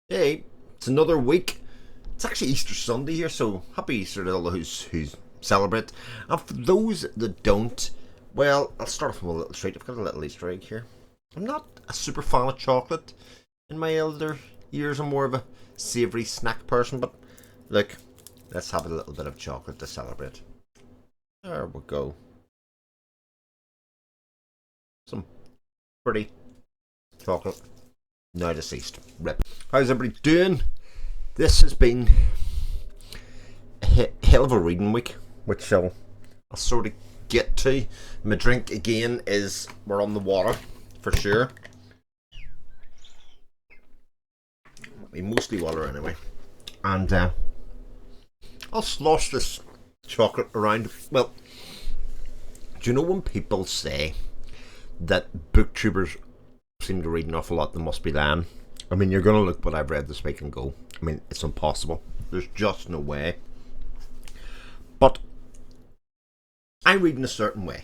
Hey, it's another week. It's actually Easter Sunday here, so happy Easter to all who's celebrate. And for those that don't, well, I'll start off with a little treat. I've got a little Easter egg here. I'm not a super fan of chocolate. In my elder years, I'm more of a savoury snack person, but look, let's have a little bit of chocolate to celebrate. There we go. Some pretty chocolate. Now deceased. Rip. How's everybody doing? This has been a hell of a reading week, which I'll sort of get to. My drink again is we're on the water for sure. Mostly water anyway, and I'll slosh this chocolate around. Well, do you know when people say that booktubers seem to read an awful lot, they must be lying? I mean, you're going to look what I've read this week and go, I mean, it's impossible. There's just no way. But I read in a certain way.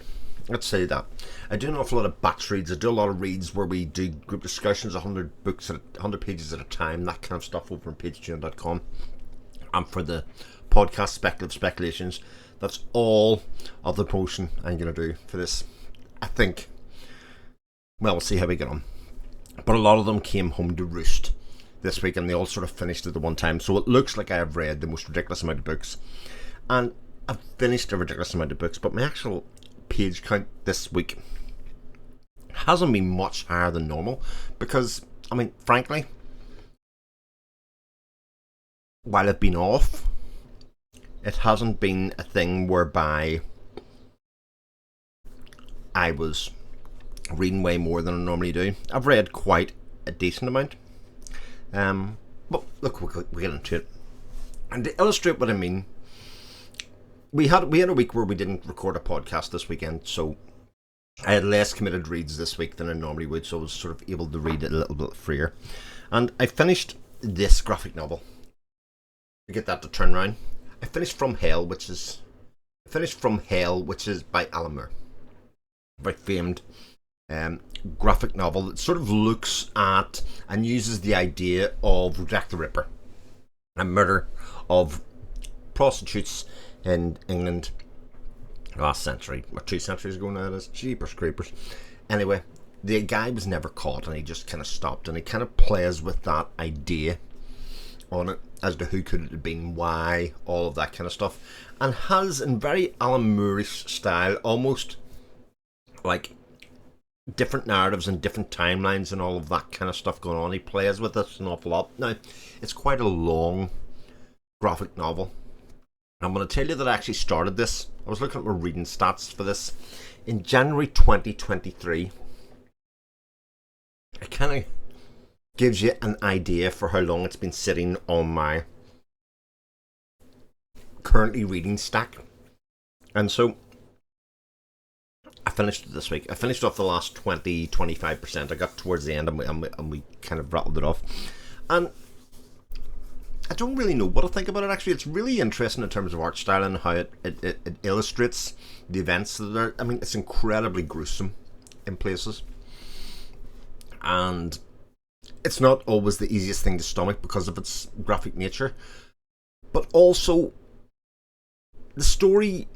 Let's say that. I do an awful lot of batch reads. I do a lot of reads where we do group discussions, 100 books, 100 pages at a time, that kind of stuff over on pagetune.com. And for the podcast Speculative Speculations, that's all of the promotion I'm going to do for this. I think, well, we'll see how we get on. But a lot of them came home to roost this week and they all sort of finished at the one time. So it looks like I have read the most ridiculous amount of books. And I've finished a ridiculous amount of books, but my actual page count this week hasn't been much higher than normal because, I mean, frankly, while I've been off, it hasn't been a thing whereby I was reading way more than I normally do. I've read quite a decent amount, but look, we'll get into it. And to illustrate what I mean, we had a week where we didn't record a podcast this weekend, so I had less committed reads this week than I normally would, so I was sort of able to read it a little bit freer. And I finished this graphic novel. To get that to turn around, I finished From Hell, which is by Alan Moore, very famed graphic novel that sort of looks at and uses the idea of Jack the Ripper, a murder of prostitutes in England last century, or 2 centuries ago now. It is. Jeepers creepers. Anyway, the guy was never caught and he just kind of stopped, and he kind of plays with that idea on it as to who could it have been, why, all of that kind of stuff, and has, in very Alan Moore-ish style, almost like different narratives and different timelines and all of that kind of stuff going on. He plays with this an awful lot. Now, it's quite a long graphic novel. I'm going to tell you that I actually started this. I was looking at my reading stats for this in January 2023. It kind of gives you an idea for how long it's been sitting on my currently reading stack. And so I finished it this week. I finished off the last 25%. I got towards the end and we kind of rattled it off. And I don't really know what to think about it, actually. It's really interesting in terms of art style and how it illustrates the events that are. I mean, it's incredibly gruesome in places. And it's not always the easiest thing to stomach because of its graphic nature. But also, the story,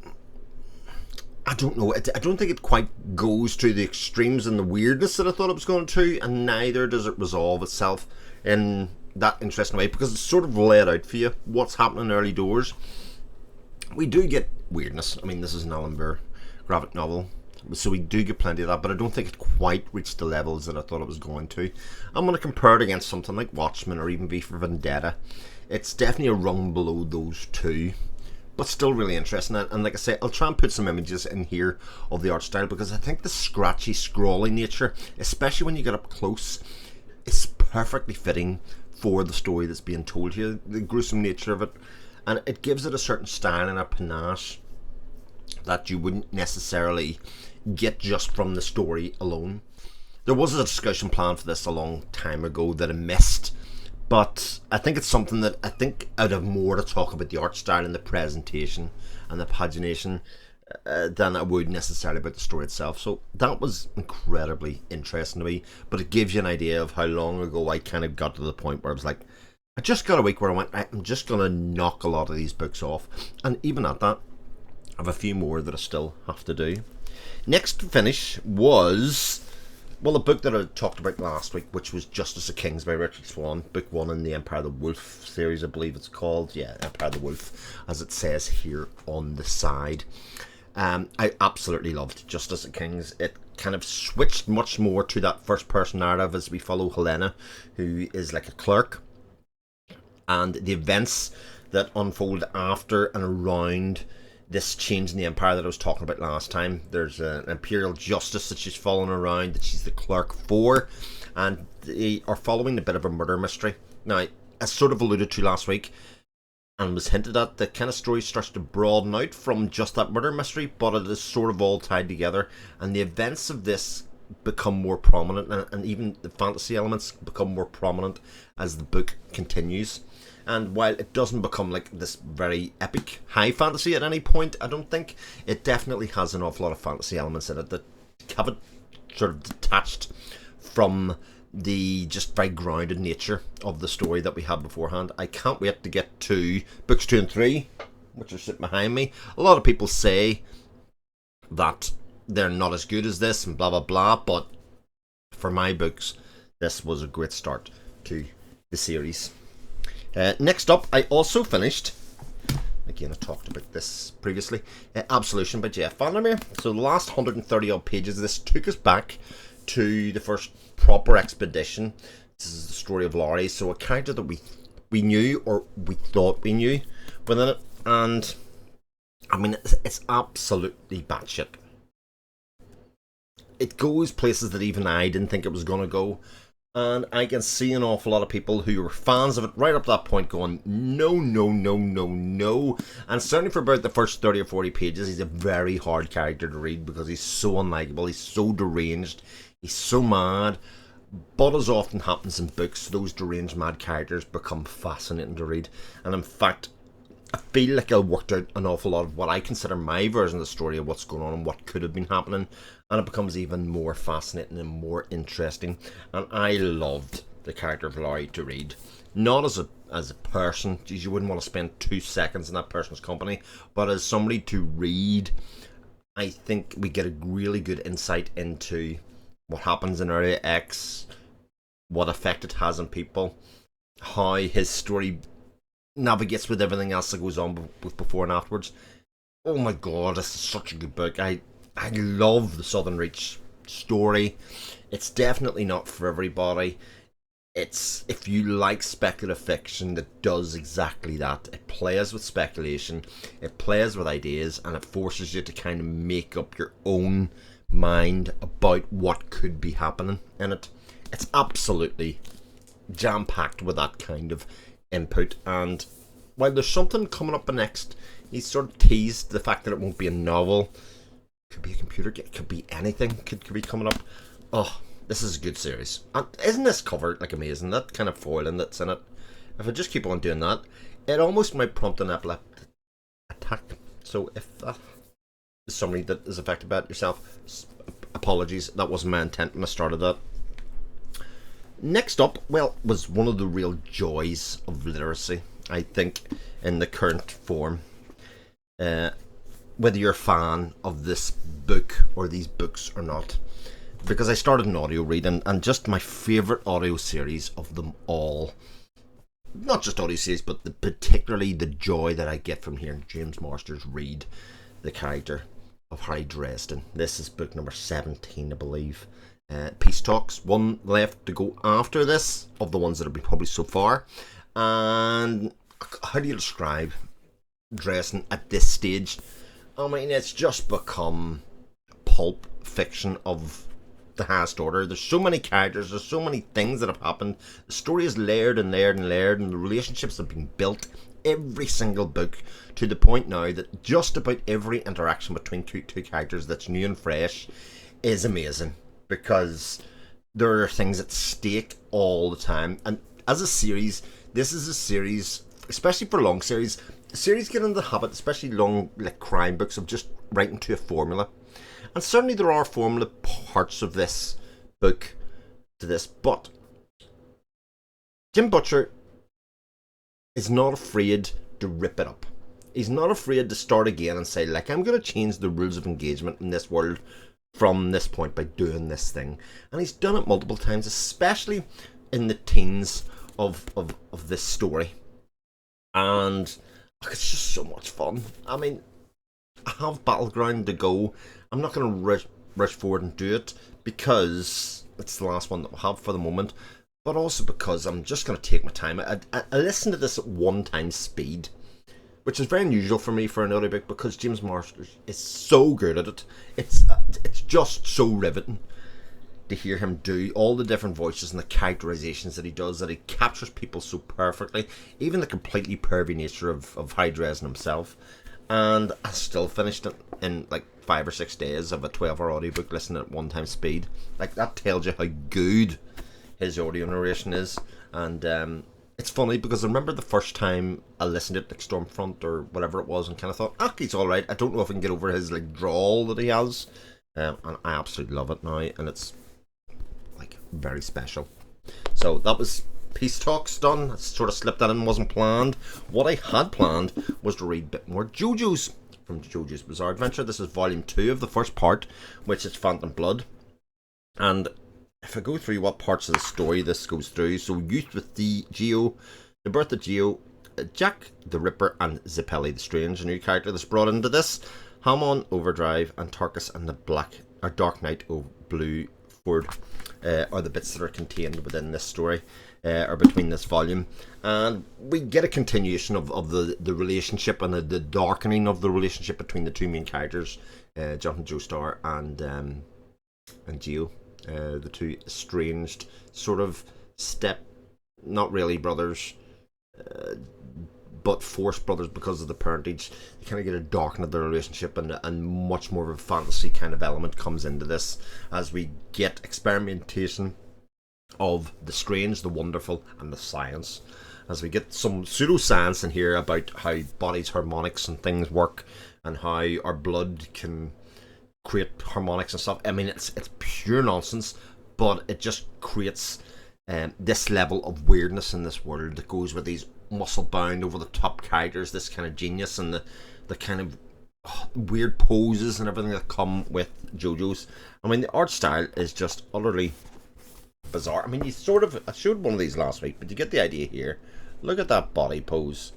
I don't know. I don't think it quite goes to the extremes and the weirdness that I thought it was going to, and neither does it resolve itself in that interesting way, because it's sort of laid out for you what's happening early doors. We do get weirdness. I mean, this is an Alan Moore graphic novel, so we do get plenty of that, but I don't think it quite reached the levels that I thought it was going to. I'm going to compare it against something like Watchmen or even V for Vendetta. It's definitely a rung below those two, but still really interesting. And like I say, I'll try and put some images in here of the art style, because I think the scratchy, scrawly nature, especially when you get up close, is perfectly fitting for the story that's being told here, the gruesome nature of it, and it gives it a certain style and a panache that you wouldn't necessarily get just from the story alone. There was a discussion plan for this a long time ago that I missed, but I think it's something that I think I'd have more to talk about the art style and the presentation and the pagination than I would necessarily about the story itself. So that was incredibly interesting to me, but it gives you an idea of how long ago I kind of got to the point where I was like, I just got a week where I went, I'm just going to knock a lot of these books off. And even at that, I have a few more that I still have to do. Next to finish was, well, a book that I talked about last week, which was Justice of Kings by Richard Swan, book 1 in the Empire of the Wolf series, I believe it's called. Yeah, Empire of the Wolf, as it says here on the side. I absolutely loved Justice of Kings. It kind of switched much more to that first person narrative as we follow Helena, who is like a clerk, and the events that unfold after and around this change in the Empire that I was talking about last time. There's an Imperial Justice that she's following around, that she's the clerk for, and they are following a bit of a murder mystery. Now, as sort of alluded to last week, and was hinted at, the kind of story starts to broaden out from just that murder mystery, but it is sort of all tied together, and the events of this become more prominent, and even the fantasy elements become more prominent as the book continues. And while it doesn't become like this very epic high fantasy at any point, I don't think, it definitely has an awful lot of fantasy elements in it that have it sort of detached from the just very grounded nature of the story that we had beforehand. I can't wait to get to books 2 and 3, which are sitting behind me. A lot of people say that they're not as good as this and blah blah blah, but for my books, this was a great start to the series. Next up, I also finished, again I talked about this previously, Absolution by Jeff Vandermeer. So the last 130 odd pages of this took us back to the first proper expedition. This is the story of Laurie, so a character that we knew, or we thought we knew within it, and I mean it's absolutely batshit. It goes places that even I didn't think it was going to go. And I can see an awful lot of people who were fans of it right up to that point going, no, no, no, no, no. And certainly for about the first 30 or 40 pages, he's a very hard character to read because he's so unlikable, he's so deranged, he's so mad. But as often happens in books, those deranged mad characters become fascinating to read. And in fact, I feel like I worked out an awful lot of what I consider my version of the story of what's going on and what could have been happening, and it becomes even more fascinating and more interesting. And I loved the character of Laurie to read, not as a person, geez, you wouldn't want to spend 2 seconds in that person's company, but as somebody to read. I think we get a really good insight into what happens in Area X, what effect it has on people, how his story navigates with everything else that goes on with before and afterwards. Oh my god, this is such a good book. I love the Southern Reach story. It's definitely not for everybody. It's, if you like speculative fiction that does exactly that. It plays with speculation, it plays with ideas, and it forces you to kind of make up your own mind about what could be happening in it. It's absolutely jam-packed with that kind of input, and while there's something coming up next, he's sort of teased the fact that it won't be a novel. Could be a computer game, could be anything, could be coming up. Oh, this is a good series. And isn't this cover like amazing? That kind of foiling that's in it. If I just keep on doing that, it almost might prompt an epileptic attack. So if that is somebody that is affected by it yourself, apologies, that wasn't my intent when I started that. Next up, well, was one of the real joys of literacy, I think, in the current form. Whether you're a fan of this book or these books or not, because I started an audio read, and just my favourite audio series of them all, not just audio series, but particularly the joy that I get from hearing James Marsters read the character of Harry Dresden. This is book number 17, I believe. Peace Talks, one left to go after this, of the ones that have been published so far. And how do you describe Dresden at this stage? I mean, it's just become pulp fiction of the highest order. There's so many characters, there's so many things that have happened. The story is layered and layered and layered, and the relationships have been built every single book, to the point now that just about every interaction between two characters that's new and fresh is amazing, because there are things at stake all the time. And as a series, this is a series, especially for long series, series get into the habit, especially long like crime books, of just writing to a formula. And certainly there are formula parts of this book to this, but Jim Butcher is not afraid to rip it up. He's not afraid to start again and say, like, I'm going to change the rules of engagement in this world from this point by doing this thing. And he's done it multiple times, especially in the teens of this story. And it's just so much fun. I mean, I have Battleground to go. I'm not going to rush forward and do it because it's the last one that we'll have for the moment, but also because I'm just going to take my time. I listened to this at 1 times speed, which is very unusual for me for an audiobook because James Marsters is so good at it. It's just so riveting to hear him do all the different voices and the characterizations that he does, that he captures people so perfectly, even the completely pervy nature of Hydra himself. And I still finished it in like 5 or 6 days of a 12-hour audiobook listening at 1 time speed. Like, that tells you how good his audio narration is. And it's funny because I remember the first time I listened to it, like Stormfront or whatever it was, and kind of thought, he's alright. I don't know if I can get over his like drawl that he has. And I absolutely love it now, and it's like very special. So that was Peace Talks done. I sort of slipped that in, wasn't planned. What I had planned was to read a bit more JoJo's from JoJo's Bizarre Adventure. This is volume 2 of the first part, which is Phantom Blood. And if I go through what parts of the story this goes through, so Youth with the Geo, the birth of Geo, Jack the Ripper, and Zippelli the Strange, a new character that's brought into this. Hamon Overdrive and Tarkus and the Dark Knight of Blue Ford are the bits that are contained within this story, or between this volume. And we get a continuation of the relationship and the darkening of the relationship between the two main characters, Jonathan Joestar and Geo, the two estranged sort of not really brothers, but forced brothers because of the parentage. You kind of get a darkening of their relationship, and much more of a fantasy kind of element comes into this as we get experimentation of the strange, the wonderful, and the science. As we get some pseudoscience in here about how bodies' harmonics and things work, and how our blood can create harmonics and stuff. I mean, it's pure nonsense, but it just creates this level of weirdness in this world that goes with these muscle-bound, over-the-top characters, this kind of genius, and the kind of weird poses and everything that come with JoJo's. I mean, the art style is just utterly bizarre. I mean, I showed one of these last week, but you get the idea here. Look at that body pose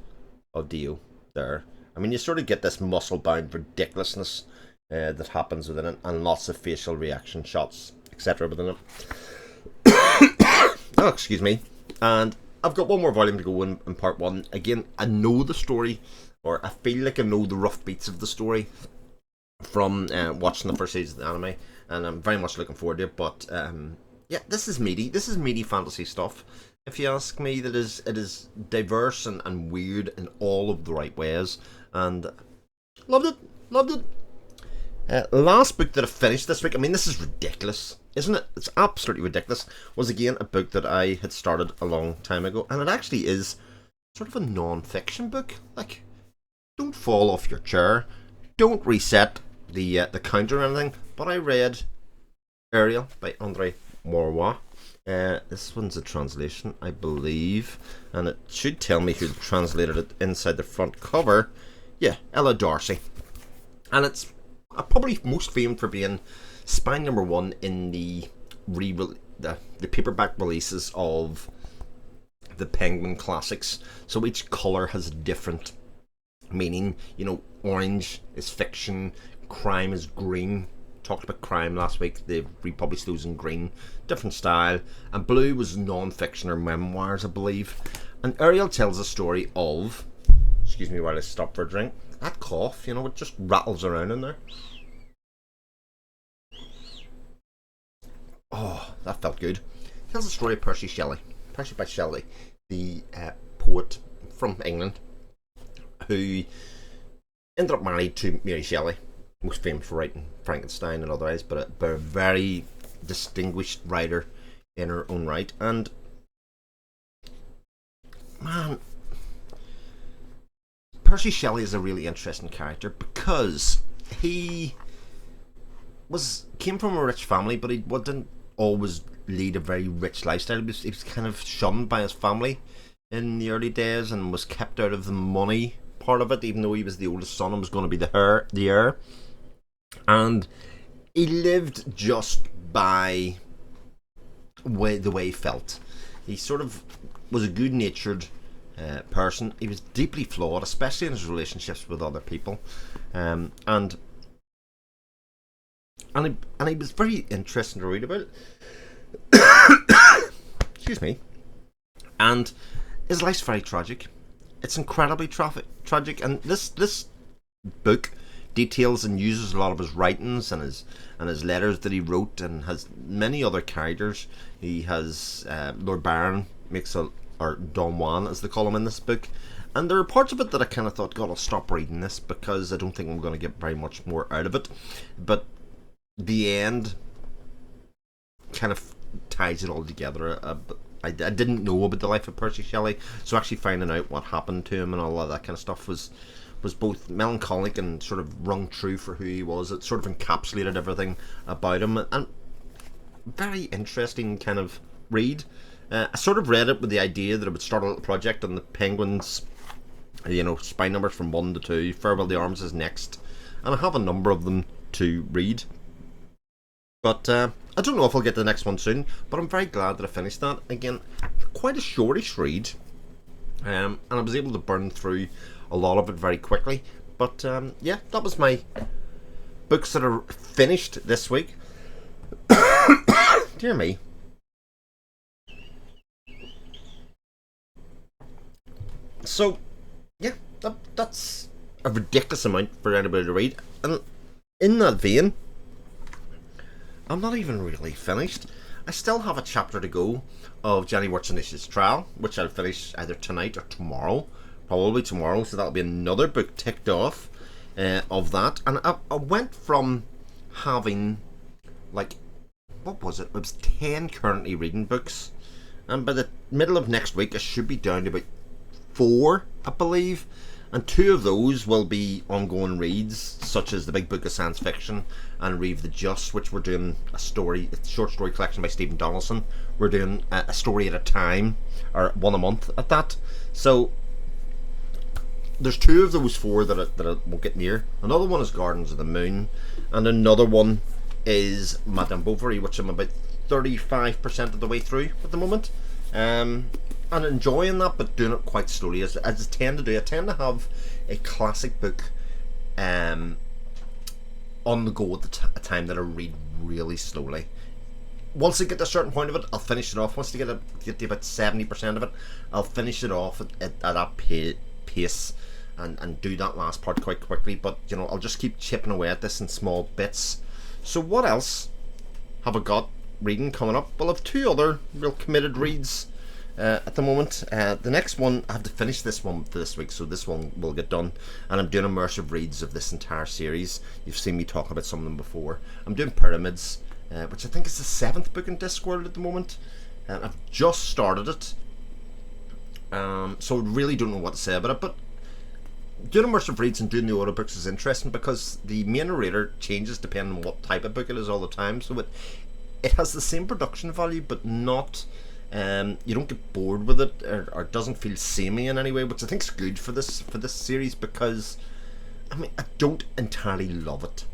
of Dio there. I mean, you sort of get this muscle-bound ridiculousness that happens within it, and lots of facial reaction shots, etc. within it. Oh, excuse me. And I've got one more volume to go in part 1. Again, I know the story, or I feel like I know the rough beats of the story from watching the first season of the anime, and I'm very much looking forward to it. But yeah, this is meaty fantasy stuff, if you ask me. It is diverse and weird in all of the right ways, and loved it. Last book that I finished this week, I mean, this is ridiculous, isn't it? It's absolutely ridiculous. Was again a book that I had started a long time ago, and it actually is sort of a non-fiction book. Like, don't fall off your chair, don't reset the counter or anything. But I read Ariel by Andre Maurois. This one's a translation, I believe, and it should tell me who translated it inside the front cover. Yeah, Ella Darcy, and it's probably most famed for being spine number 1 in the paperback releases of the Penguin classics. So each colour has a different meaning. You know, orange is fiction, crime is green. Talked about crime last week. They've republished those in green, different style. And blue was non-fiction or memoirs, I believe. And Ariel tells a story of, excuse me while I stop for a drink. That cough, you know, it just rattles around in there. Oh, that felt good. It tells the story of Percy by Shelley, the poet from England, who ended up married to Mary Shelley, most famous for writing Frankenstein and otherwise, but a very distinguished writer in her own right. And man, Percy Shelley is a really interesting character because he came from a rich family, but he didn't always lead a very rich lifestyle. He was kind of shunned by his family in the early days and was kept out of the money part of it, even though he was the oldest son and was going to be the heir. And he lived just by the way he felt. He sort of was a good-natured person. He was deeply flawed, especially in his relationships with other people, and he was very interesting to read about. Excuse me. And his life's very tragic. It's incredibly tragic, and this book details and uses a lot of his writings and his letters that he wrote, and has many other characters. He has Lord Byron or Don Juan, as they call him in this book. And there are parts of it that I kind of thought, God, I'll stop reading this because I don't think I'm going to get very much more out of it. But the end kind of ties it all together. I didn't know about the life of Percy Shelley, so actually finding out what happened to him and all of that kind of stuff was both melancholic and sort of rung true for who he was. It sort of encapsulated everything about him, and very interesting kind of read. I sort of read it with the idea that it would start a little project on the Penguins, spy numbers from 1 to 2. Farewell the Arms is next, and I have a number of them to read. But I don't know if I'll get to the next one soon, but I'm very glad that I finished that. Again, quite a shortish read, and I was able to burn through a lot of it very quickly. But yeah, that was my books that are finished this week. Dear me. So, yeah, that's a ridiculous amount for anybody to read. And in that vein, I'm not even really finished. I still have a chapter to go of Jenny Wirtzinish's trial, which I'll finish either tonight or tomorrow. Probably tomorrow, so that'll be another book ticked off of that. And I went from having, like, what was it? It was 10 currently reading books. And by the middle of next week, I should be down to about 4, I believe. And 2 of those will be ongoing reads, such as The Big Book of Science Fiction and Reeve the Just, which we're doing a short story collection by Stephen Donaldson. We're doing a story at a time, or one a month at that. So there's 2 of those 4 that I won't get near. Another one is Gardens of the Moon, and another one is Madame Bovary, which I'm about 35% of the way through at the moment. And enjoying that, but doing it quite slowly, as I tend to do. I tend to have a classic book on the go at a time that I read really slowly. Once I get to a certain point of it, I'll finish it off. Once I get to about 70% of it, I'll finish it off at that pace and do that last part quite quickly. But, I'll just keep chipping away at this in small bits. So what else have I got reading coming up? Well, I've 2 other real committed reads at the moment. The next one, I have to finish this one this week, so this one will get done. And I'm doing immersive reads of this entire series. You've seen me talk about some of them before. I'm doing Pyramids, which I think is the 7th book in Discworld at the moment. I've just started it, so I really don't know what to say about it. But doing immersive reads and doing the audiobooks is interesting because the main narrator changes depending on what type of book it is all the time. So it has the same production value, but not. You don't get bored with it, or it doesn't feel samey in any way, which I think is good for this series, because I don't entirely love it.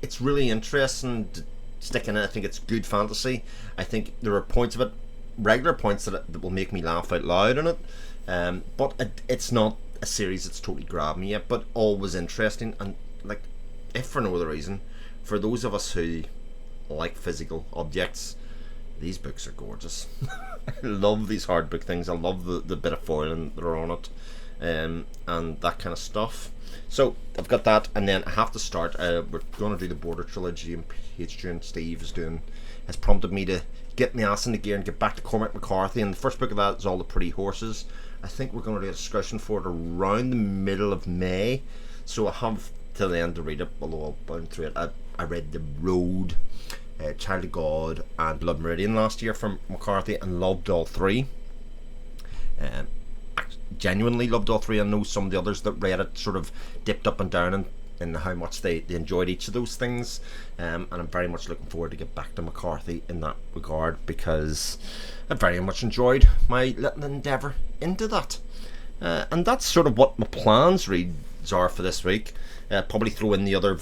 It's really interesting sticking in. I think it's good fantasy. I think there are points of it, regular points that will make me laugh out loud in it, but it's not a series that's totally grabbed me yet, but always interesting. And, like, if for no other reason, for those of us who like physical objects, these books are gorgeous. I love these hard book things. I love the bit of foiling that are on it, and that kind of stuff. So I've got that, and then I have to start. We're going to do the Border trilogy, and Patreon Steve has prompted me to get my ass into gear and get back to Cormac McCarthy. And the first book of that is All the Pretty Horses. I think we're going to do a discussion for it around the middle of May. So I have till the end to read it, although I'll burn through it. I read The Road, Child of God, and Blood Meridian last year from McCarthy, and loved all 3. genuinely loved all three. I know some of the others that read it sort of dipped up and down in how much they enjoyed each of those things, and I'm very much looking forward to get back to McCarthy in that regard, because I very much enjoyed my little endeavour into that. And that's sort of what my plans reads are for this week. Probably throw in the other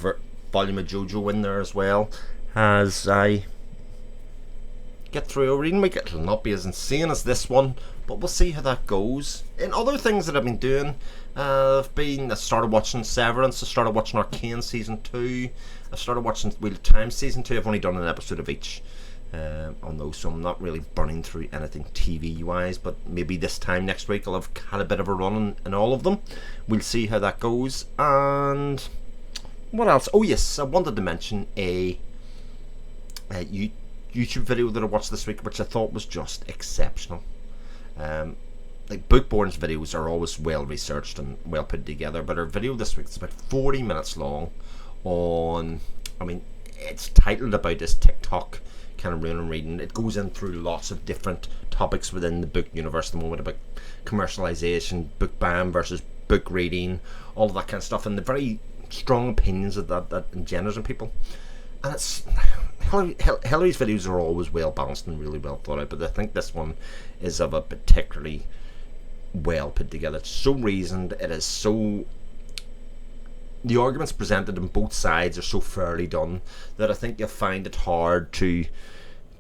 volume of JoJo in there as well as I get through a reading week. It'll not be as insane as this one, but we'll see how that goes. In other things that I've been doing, I started watching Severance, I started watching Arcane Season 2, I started watching Wheel of Time Season 2. I've only done an episode of each on those, so I'm not really burning through anything TV wise, but maybe this time next week I'll have had a bit of a run in all of them. We'll see how that goes. And what else? Oh yes, I wanted to mention a YouTube video that I watched this week, which I thought was just exceptional. Like Bookborn's videos are always well researched and well put together, but her video this week is about 40 minutes long on, I mean, it's titled about this TikTok kind of ruining reading. It goes in through lots of different topics within the book universe at the moment, about commercialization, book ban versus book reading, all of that kind of stuff, and the very strong opinions of that engenders in people. And it's Hillary's videos are always well balanced and really well thought out, but I think this one is of a particularly well put together. It's so reasoned. It is so, the arguments presented on both sides are so fairly done that I think you'll find it hard to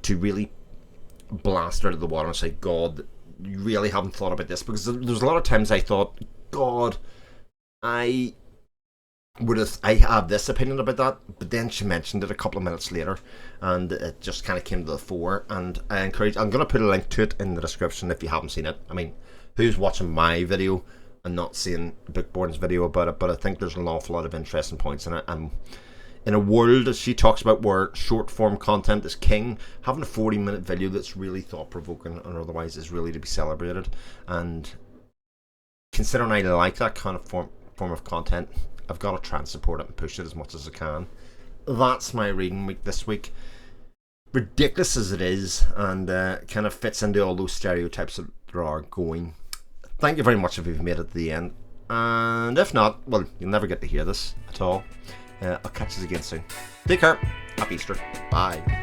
really blast out of the water and say, God, you really haven't thought about this. Because there's a lot of times I thought, God, I have this opinion about that, but then she mentioned it a couple of minutes later and it just kind of came to the fore. And I'm going to put a link to it in the description if you haven't seen it. I mean, who's watching my video and not seeing Bookborn's video about it? But I think there's an awful lot of interesting points in it, and in a world, as she talks about, where short form content is king, having a 40-minute video that's really thought provoking and otherwise is really to be celebrated. And considering I like that kind of form of content, I've got to try and support it and push it as much as I can. That's my reading week this week. Ridiculous as it is, and kind of fits into all those stereotypes that there are going. Thank you very much if you've made it to the end. And if not, well, you'll never get to hear this at all. I'll catch you again soon. Take care. Happy Easter. Bye.